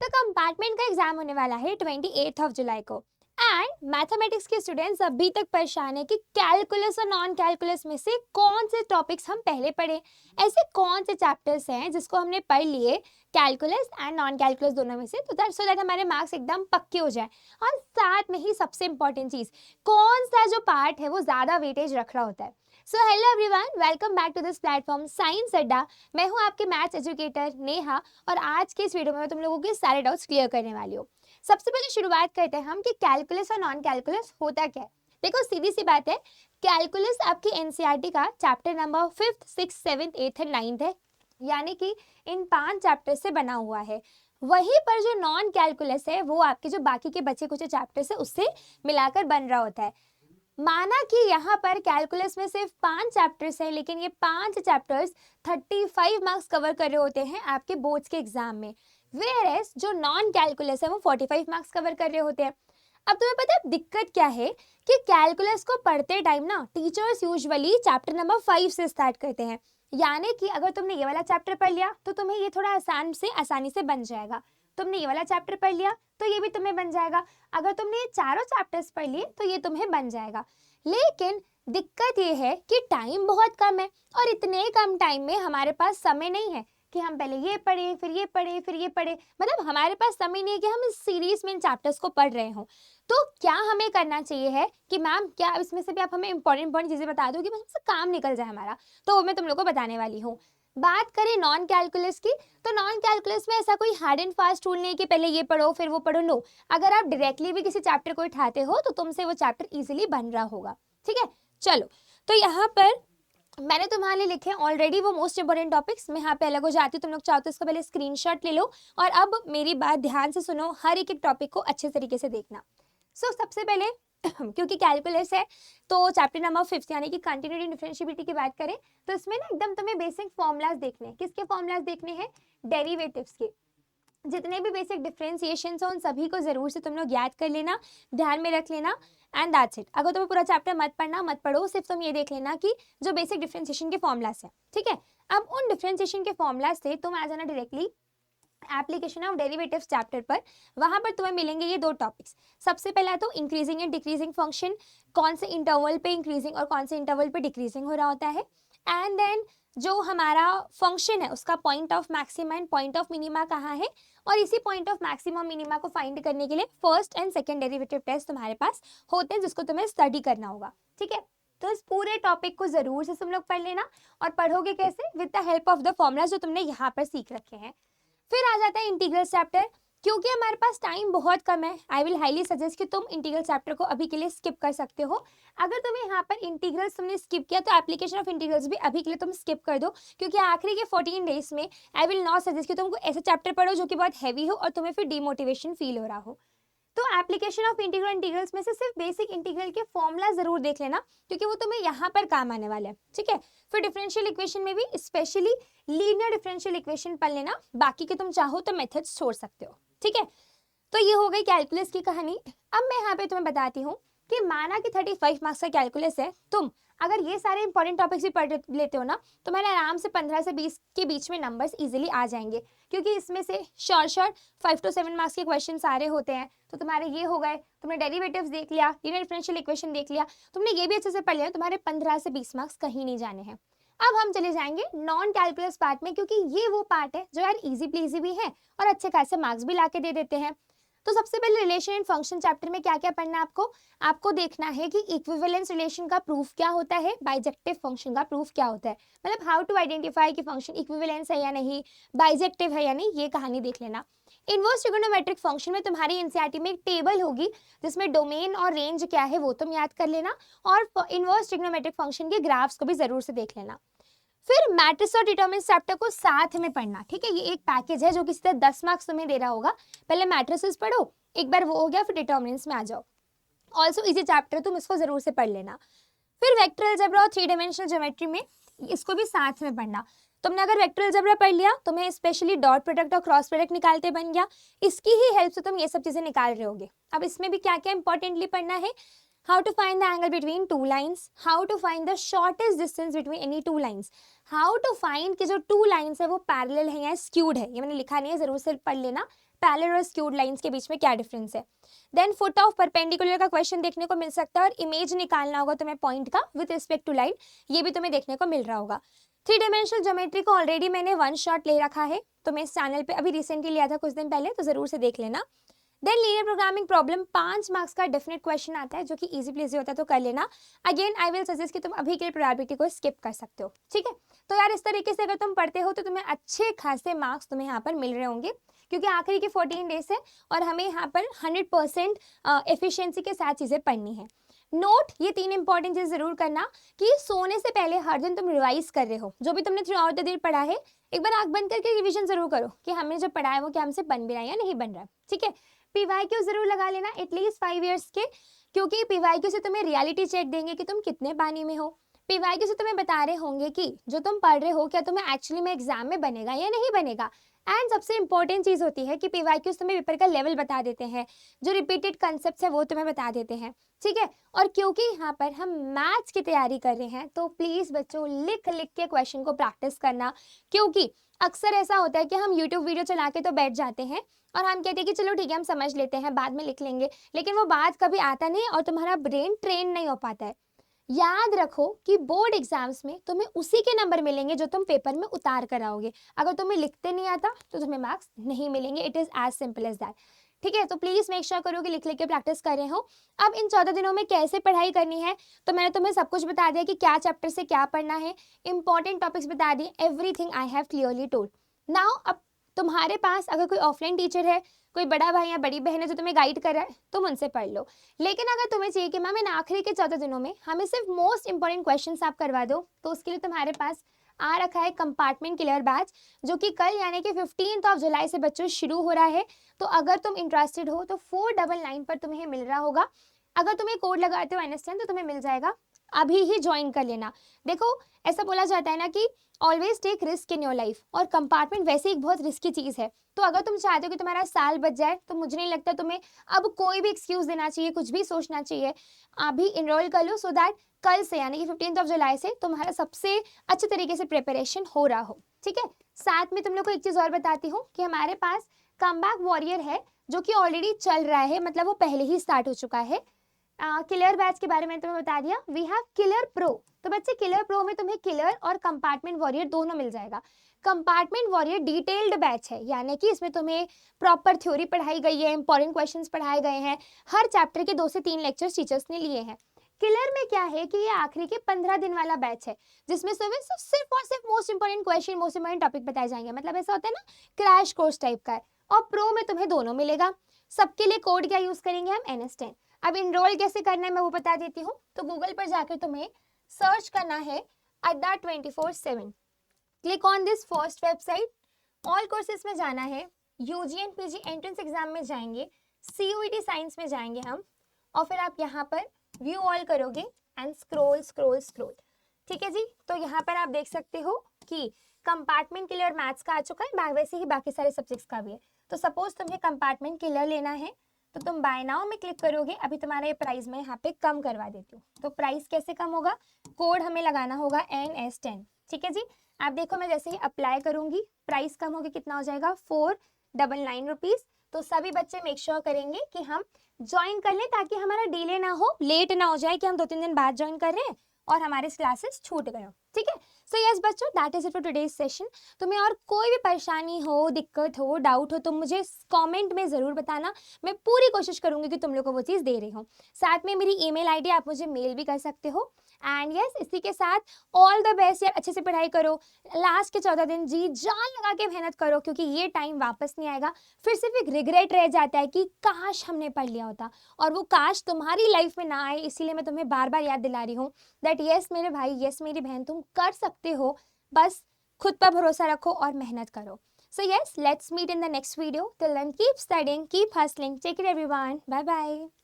तो कंपार्टमेंट का एग्जाम होने वाला है 28 जुलाई को। एंड मैथमेटिक्स के स्टूडेंट्स अभी तक परेशान है कि कैलकुलस और नॉन कैलकुलस में से कौन से टॉपिक्स हम पहले पढ़े। ऐसे कौन से चैप्टर्स हैं जिसको हमने पढ़ लिए कैलकुलस एंड नॉन कैलकुलस दोनों में से, तो दैट हमारे मार्क्स एकदम पक्के हो जाए। और साथ में ही सबसे इंपॉर्टेंट चीज, कौन सा जो पार्ट है वो ज्यादा वेटेज रख रहा होता है। So hello everyone, welcome back to this platform science Adda. मैं हूं आपके मैथ्स एजुकेटर नेहा और आज के इस वीडियो में मैं तुम लोगों के सारे डाउट्स क्लियर करने वाली हूँ। सबसे पहले शुरुआत करते हैं हम कि कैलकुलस और नॉन कैलकुलस होता क्या है। देखो सीधी सी बात है, कैलकुलस आपकी एनसीईआरटी का chapter number 5th 6th 7th 8th and 9th है, यानी कि इन 5 चैप्टर से बना हुआ है। वहीं पर जो नॉन कैलकुलस है वो आपके जो बाकी के बचे कुछ चैप्टर्स है उससे मिलाकर बन रहा होता है। माना कि यहाँ पर कैलकुलस में सिर्फ 5 चैप्टर्स हैं, लेकिन ये 5 चैप्टर्स 35 मार्क्स कवर कर रहे होते हैं आपके बोर्ड्स के एग्जाम में, वेयरएज जो नॉन कैलकुलस है वो 45 मार्क्स कवर कर रहे होते हैं। अब तुम्हें पता है दिक्कत क्या है कि कैलकुलस को पढ़ते टाइम ना टीचर्स यूजुअली चैप्टर नंबर 5 से स्टार्ट करते हैं, यानी कि अगर तुमने ये वाला चैप्टर पढ़ लिया तो तुम्हें ये थोड़ा आसानी से बन जाएगा। तुमने ये वाला चैप्टर पढ़ लिया तो ये भी तुम्हें बन जाएगा। अगर तुमने ये चारों चैप्टर्स पढ़ लिए तो ये तुम्हें बन जाएगा। लेकिन दिक्कत ये है कि टाइम बहुत कम है और इतने कम टाइम में हमारे पास समय नहीं है कि हम पहले ये पढ़े फिर ये पढ़े फिर ये पढ़े। मतलब हमारे पास समय नहीं है कि हम इस सीरीज में इन चैप्टर्स को पढ़ रहे हो। तो क्या हमें करना चाहिए है कि मैम क्या इसमें से भी आप हमें इंपॉर्टेंट चीजें बता दो कि हमसे काम निकल जाए हमारा, तो वो मैं तुम लोग को बताने वाली हूँ। बात करें नॉन कैलकुलस की, तो नॉन कैलकुलस में ऐसा कोई हार्ड एंड फास्ट रूल नहीं कि पहले ये पढ़ो फिर वो पढ़ो। नो, अगर आप डायरेक्टली भी किसी चैप्टर को उठाते हो तो तुमसे वो चैप्टर इजीली बन रहा होगा। ठीक है, चलो तो यहाँ पर मैंने तुम्हारे लिए लिखे ऑलरेडी वो मोस्ट इंपोर्टेंट टॉपिक्स। मैं यहाँ पे अलग हो जाती हूँ, तुम लोग चाहो तो इसका पहले स्क्रीनशॉट ले लो और अब मेरी बात ध्यान से सुनो, हर एक टॉपिक को अच्छे तरीके से देखना। सबसे पहले क्योंकि कैलकुलस है तो चैप्टर नंबर 5 यानी कि कंटिन्यूटी डिफरेंशिएबिलिटी की बात करें तो इसमें ना एकदम तुम्हें बेसिक फॉर्मूलाज देखने हैं। किसके फॉर्मूलाज देखने हैं? डेरिवेटिव्स के। जितने भी बेसिक डिफरेंशिएशन हो उन सभी को जरूर से तुम लोग याद कर लेना, ध्यान में रख लेना एंड दैट्स इट। अगर तुम्हें पूरा चैप्टर मत पढ़ना मत पढ़ो, सिर्फ तुम ये देख लेना कि जो बेसिक डिफरेंशिएशन के फॉर्मूलाज हैं। ठीक है, अब उन डिफरेंशिएशन के फॉर्मूलाज से तुम आ जाना directly application of derivatives chapter पर। वहां पर तुम्हें मिलेंगे ये 2 टॉपिक्स। सबसे पहला तो इंक्रीजिंग एंड डिक्रीजिंग फंक्शन, कौन से इंटरवल पे इंक्रीजिंग और कौन से इंटरवल पे डिक्रीजिंग हो रहा होता है। एंड देन जो हमारा फंक्शन है उसका point of maxima and point of minima कहाँ है, और इसी पॉइंट ऑफ मैक्सिमा मिनिमा को फाइंड करने के लिए first and second derivative test तुम्हारे पास होते हैं जिसको तुम्हें स्टडी करना होगा। ठीक है, तो इस पूरे टॉपिक को जरूर से तुम लोग पढ़ लेना। और पढ़ोगे कैसे? With the help of the formula जो तुमने यहाँ पर सीख रखे हैं। फिर आ जाता है इंटीग्रल चैप्टर। क्योंकि हमारे पास टाइम बहुत कम है, आई विल हाईली सजेस्ट कि तुम इंटीग्रल चैप्टर को अभी के लिए स्किप कर सकते हो। अगर तुम्हें यहाँ पर इंटीग्रल्स तुमने स्किप किया तो एप्लीकेशन ऑफ इंटीग्रल्स भी अभी के लिए तुम स्किप कर दो, क्योंकि आखिरी के 14 डेज में आई विल नॉट सजेस्ट कि तुमको ऐसे चैप्टर पढ़ो जो कि बहुत हैवी हो और तुम्हें फिर डिमोटिवेशन फील हो रहा हो। तो एप्लीकेशन ऑफ इंटीग्रल इंटीग्रल्स में से सिर्फ बेसिक इंटीग्रल के फॉर्मूला जरूर देख लेना, क्योंकि वो तुम्हें यहाँ पर काम आने वाले हैं। ठीक है, फिर डिफरेंशियल इक्वेशन में भी स्पेशली लीनियर डिफरेंशियल इक्वेशन पढ़ लेना, बाकी के तुम चाहो तो मेथड्स छोड़ सकते हो। ठीक है, तो ये हो गई कैलकुलस की कहानी। अब मैं यहाँ पे तुम्हें बताती हूँ कि माना कि 35 मार्क्स का कैलकुलस है, तुम अगर ये सारे इंपॉर्टेंट टॉपिक्स भी पढ़ लेते हो ना तो मैंने आराम से 15 से 20 के बीच में नंबर्स इजीली आ जाएंगे, क्योंकि इसमें से शॉर्ट 5 to 7 मार्क्स के क्वेश्चन सारे होते हैं। तो तुम्हारे ये हो गए, तुमने डेरिवेटिव्स देख लिया, लीनियर डिफरेंशियल इक्वेशन देख लिया, तुमने ये भी अच्छे से पढ़ लिया, तुम्हारे 15 से 20 मार्क्स कहीं नहीं जाने हैं। अब हम चले जाएंगे नॉन कैलकुलस पार्ट में, क्योंकि ये वो पार्ट है जो यार इजी प्लीजी भी है और अच्छे खासे मार्क्स भी लाके दे देते हैं। तो सबसे पहले रिलेशन एंड फंक्शन चैप्टर में क्या क्या पढ़ना है आपको देखना है कि इक्विवेलेंस रिलेशन का प्रूफ क्या होता है, बाइजेक्टिव फंक्शन का प्रूफ क्या होता है, मतलब हाउ टू आइडेंटिफाई कि फंक्शन इक्विवेलेंस है या नहीं, बाइजेक्टिव है या नहीं, ये कहानी देख लेना। इनवर्स ट्रिगोनोमेट्रिक फंक्शन में तुम्हारी एनसीईआरटी में एक टेबल होगी जिसमें डोमेन और रेंज क्या है वो तुम याद कर लेना, और इनवर्स ट्रिगोनोमेट्रिक फंक्शन के ग्राफ्स को भी जरूर से देख लेना। फिर मैट्रिक्स और डिटरमिनेंट्स चैप्टर को साथ में पढ़ना। ठीक है, ये एक पैकेज है जो कि सीधे 10 मार्क्स तुम्हें दे रहा होगा। पहले मैट्रिसेस पढ़ो, एक बार वो हो गया फिर डिटरमिनेंट्स में आ जाओ। ऑल्सो इजी चैप्टर, तुम इसको जरूर से पढ़ लेना। फिर वेक्टर अलजेब्रा और 3 डायमेंशनल ज्योमेट्री में इसको भी साथ में पढ़ना। तुमने अगर वेक्टर अलजेब्रा पढ़ लिया, तुम्हें स्पेशली डॉट प्रोडक्ट और क्रॉस प्रोडक्ट निकालते बन गया, इसकी ही हेल्प से तुम ये सब चीजें निकाल रहे होगे। अब इसमें भी क्या क्या इंपॉर्टेंटली पढ़ना है, how to find the angle between two lines, how to find the shortest distance between any two lines, how to find कि जो two lines है वो parallel है या skewed है, ये मैंने लिखा नहीं है, जरूर से पढ़ लेना पैरेलल और skewed lines के बीच में क्या डिफरेंस है। देन फुट ऑफ परपेंडिकुलर का क्वेश्चन देखने को मिल सकता है और इमेज निकालना होगा तुम्हें पॉइंट का विद रिस्पेक्ट टू लाइन, ये भी तुम्हें देखने को मिल रहा होगा। 3 डायमेंशनल ज्योमेट्री को ऑलरेडी मैंने वन शॉट ले रखा है, तो मैं इस चैनल पे अभी रिसेंटली लिया था कुछ दिन पहले, तो जरूर से देख लेना। Then linear programming problem 5 marks का डेफिनेट क्वेश्चन आता है जो कि इजी प्लेजी होता है, तो कर लेना। अगेन आई विल सजेस्ट कि तुम अभी के लिए प्रोबेबिलिटी को स्किप कर सकते हो, ठीक है। तो यार इस तरीके से अगर तुम पढ़ते हो तो तुम्हें अच्छे खासे मार्क्स तुम्हें यहाँ पर मिल रहे होंगे, क्योंकि आखिरी के 14 डेज है और हमें यहाँ पर 100% एफिशिएंसी के साथ चीज़ें पढ़नी है। नोट ये 3 इंपॉर्टेंट चीज़ जरूर करना कि सोने से पहले हर दिन तुम रिवाइज कर रहे हो, जो भी तुमने थ्रू आउट द डे पढ़ा है एक बार आंख बंद करके रिवीजन जरूर करो कि हमने जो पढ़ा है वो क्या हमसे बन भी रहा है या नहीं बन रहा है, ठीक है। पीवाईक्यू जरूर लगा लेना एटलीस्ट 5 इयर्स के, क्योंकि पीवाईक्यू से तुम्हें रियलिटी चेक देंगे कि तुम कितने पानी में हो। पीवाईक्यू से तुम्हें बता रहे होंगे कि जो तुम पढ़ रहे हो क्या तुम्हें एक्चुअली में एग्जाम में बनेगा या नहीं बनेगा। एंड सबसे इंपॉर्टेंट चीज होती है कि पीवाईक्यूज तुम्हें पेपर का लेवल बता देते हैं, जो रिपीटेड कंसेप्ट है वो तुम्हें बता देते हैं, ठीक है। और क्योंकि यहाँ पर हम मैथ्स की तैयारी कर रहे हैं तो प्लीज बच्चों लिख लिख के क्वेश्चन को प्रैक्टिस करना, क्योंकि अक्सर ऐसा होता है कि हम यूट्यूब वीडियो चला के तो बैठ जाते हैं और हम कहते हैं कि चलो ठीक है हम समझ लेते हैं बाद में लिख लेंगे, लेकिन वो बात कभी आता नहीं और तुम्हारा ब्रेन ट्रेन नहीं हो पाता है। याद रखो कि बोर्ड एग्जाम्स में तुम्हें उसी के नंबर मिलेंगे जो तुम पेपर में उतार कर आओगे, अगर तुम्हें लिखते नहीं आता तो तुम्हें मार्क्स नहीं मिलेंगे, it is as simple as that, ठीक है। तो प्लीज मेक श्योर करो कि लिख लिख के प्रैक्टिस कर रहे हो। अब इन 14 दिनों में कैसे पढ़ाई करनी है तो मैंने तुम्हें सब कुछ बता दिया कि क्या चैप्टर से क्या पढ़ना है, इंपॉर्टेंट टॉपिक्स बता दिए, everything I have clearly told. Now अब तुम्हारे पास अगर कोई ऑफलाइन टीचर है, कोई बड़ा भाई या बड़ी बहन है जो तुम्हें गाइड कर रहा है, तुम उनसे पढ़ लो। लेकिन अगर तुम्हें चाहिए कि मैम इन आखिरी के 14 दिनों में हमें सिर्फ मोस्ट इंपॉर्टेंट क्वेश्चंस आप करवा दो, तो उसके लिए तुम्हारे पास आ रखा है कंपार्टमेंट क्लियर बैच, जो कि कल यानी कि 15 जुलाई से बच्चों शुरू हो रहा है। तो अगर तुम इंटरेस्टेड हो तो 499 पर तुम्हें मिल रहा होगा, अगर तुम्हें कोड लगाते हो NS10 तो तुम्हें मिल जाएगा, अभी ही ज्वाइन कर लेना। देखो ऐसा बोला जाता है ना कि always take risk in your life, और कंपार्टमेंट वैसे ही एक बहुत रिस्की चीज़ है, तो अगर तुम चाहते हो कि तुम्हारा साल बच जाए तो मुझे नहीं लगता तुम्हें अब कोई भी एक्सक्यूज देना चाहिए, कुछ भी सोचना चाहिए, अभी इनरोल कर लो सो दैट कल से यानी कि 15 जुलाई से तुम्हारा सबसे अच्छे तरीके से प्रिपरेशन हो रहा हो, ठीक है। साथ में तुम लोग को एक चीज़ और बताती हूँ कि हमारे पास कमबैक वॉरियर है जो कि ऑलरेडी चल रहा है, मतलब वो पहले ही स्टार्ट हो चुका है। किलर बैच के बारे में तुम्हें बता दिया। वी हैव किलर प्रो, तो बच्चे किलर प्रो में तुम्हें किलर और कंपार्टमेंट वॉरियर दोनों मिल जाएगा। कंपार्टमेंट वॉरियर डिटेल्ड बैच है, यानी कि इसमें तुम्हें प्रॉपर थ्योरी पढ़ाई गई है, इंपॉर्टेंट क्वेश्चंस पढ़ाए गए हैं, हर चैप्टर के 2 से 3 लेक्चर्स टीचर्स ने लिए हैं। किलर में क्या है कि ये आखिरी के 15 दिन वाला बैच है, जिसमें तुम्हें सिर्फ और सिर्फ most important question, most important topic बताए जाएंगे, मतलब ऐसा होता है ना क्रैश कोर्स टाइप का है। और प्रो में तुम्हें दोनों मिलेगा। सबके लिए कोड क्या यूज करेंगे हम, NS10। अब इनरोल कैसे करना है मैं वो बता देती हूँ। तो गूगल पर जाकर तुम्हें सर्च करना है अड्डा 24/7, click on this first website, all courses में जाना है, UG and PG entrance exam में जाएंगे, CUET साइंस में जाएंगे हम, और फिर आप यहाँ पर व्यू ऑल करोगे एंड स्क्रोल स्क्रोल स्क्रोल, ठीक है जी। तो यहाँ पर आप देख सकते हो कि कंपार्टमेंट क्लियर मैथ्स का आ चुका है, वैसे ही बाकी सारे सब्जेक्ट्स का भी है। तो सपोज तुम्हें कंपार्टमेंट क्लियर लेना है तो तुम बाय नाउ में क्लिक करोगे। अभी तुम्हारा ये प्राइस मैं यहाँ पे कम करवा देती हूँ। तो प्राइस कैसे कम होगा, कोड हमें लगाना होगा NS10, ठीक है जी। आप देखो मैं जैसे ही अप्लाई करूंगी प्राइस कम होगी, कितना हो जाएगा 499 रुपीज। तो सभी बच्चे मेक श्योर करेंगे कि हम ज्वाइन कर लें ताकि हमारा डिले ना हो, लेट ना हो जाए कि हम 2-3 दिन बाद ज्वाइन कर रहे हैं और हमारे क्लासेस छूट गए हो, ठीक है। सो यस बच्चों, that is it for today's session. तुम्हें और कोई भी परेशानी हो, दिक्कत हो, डाउट हो तो मुझे कमेंट में ज़रूर बताना, मैं पूरी कोशिश करूंगी कि तुम लोग को वो चीज़ दे रही हूँ। साथ में मेरी ईमेल आईडी आप मुझे मेल भी कर सकते हो। एंड यस इसी के साथ ऑल द बेस्ट यार, अच्छे से पढ़ाई करो, लास्ट के 14 दिन जी जान लगा के मेहनत करो, क्योंकि ये टाइम वापस नहीं आएगा। फिर सिर्फ एक रिग्रेट रह जाता है कि काश हमने पढ़ लिया होता, और वो काश तुम्हारी लाइफ में ना आए। इसीलिए मैं तुम्हें बार बार याद दिला रही हूँ दैट यस मेरे भाई, यस मेरी बहन, तुम कर सकते हो, बस खुद पर भरोसा रखो और मेहनत करो। So yes, let's meet in the next video. Till then, keep studying, keep hustling. Take care everyone. Bye bye.